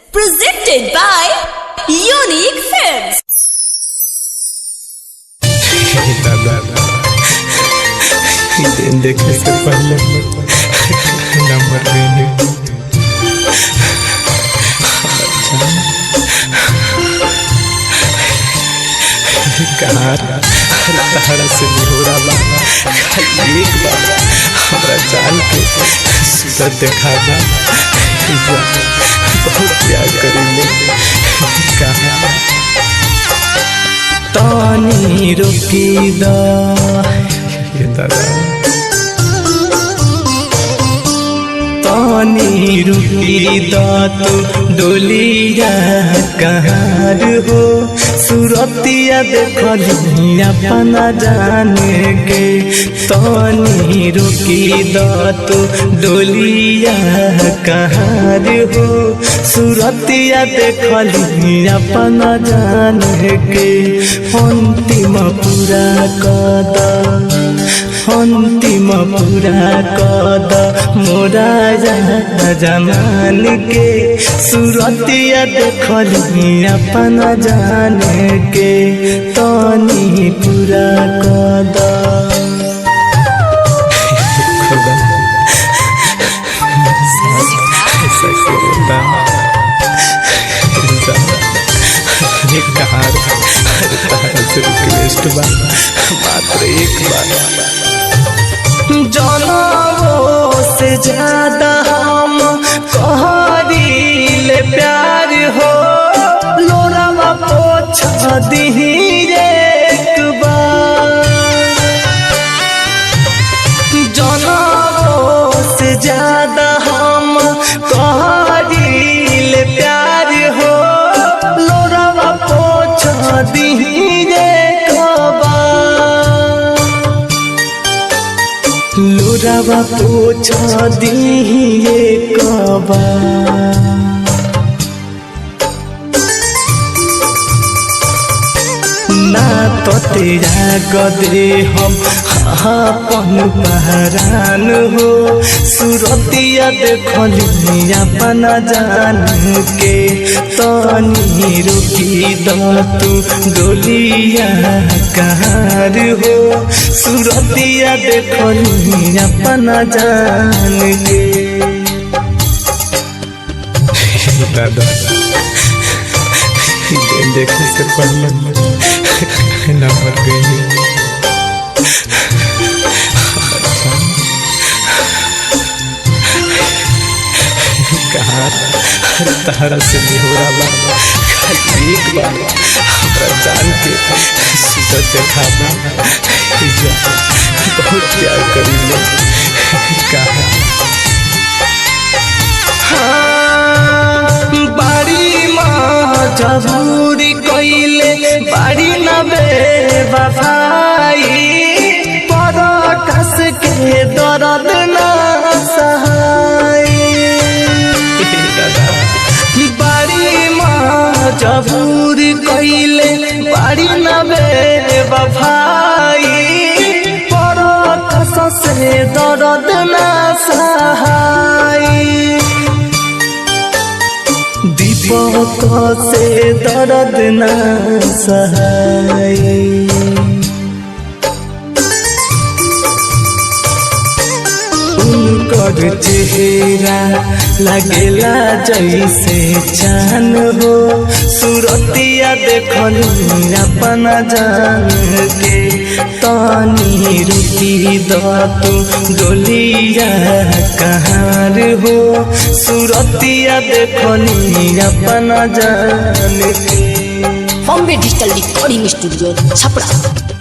Presented by Unique Films. देखने से पहले नंबर देने तारा से निहोरा खाली एक बार हमारा जान के सूरत देखा बहुत प्यार करेंगे तानी रुकी तानी रुकी तू डोलिया कहार हो सूरतिया देखली अपना जाने के तानी रुकी तू डोलिया कहार हो सूरतिया देखली अपना जाने के अंतिम पूरा कद मोरा जमान के सूरतिया देखली अपना जाने के तानी पूरा कद रिक्वेस्ट मात्र एक बार जनों से ज्यादा हम कहरीले प्यार हो लोरावा पोछा दीही एक बार जनों से ज्यादा हम कहरीले प्यार हो लोरावा पोछा दीही लोरावा पोछा दिए कबा ना तो तेरा गदे हम अपन पहरान हो सूरतिया देखली अपना जान के तानी रुकी तू डोलिया कहार हो सूरतिया देखली अपना जान के देखने से पहले नंबर गई तारा से निहोरा खाली एक बार हमारा जान के सूरत देखा बहुत प्यार करेंगे बाड़ी माँ जबूरी कोइले बाड़ी न बेवफाई पर कस के दर्द न सहाई बाड़ी माँ जबूरी कोइले बाड़ी न बेवफाई पर कस से दर्द न सहाई दीपक से दर्द न सहाय उनकर चेहरा लगेला जैसे चान हो सूरतिया देखली अपना जान के तानी रुकी तू डोलिया कहार हो सूरतिया देखली अपना जान के Bombay Digital Recording Studio, Chapra.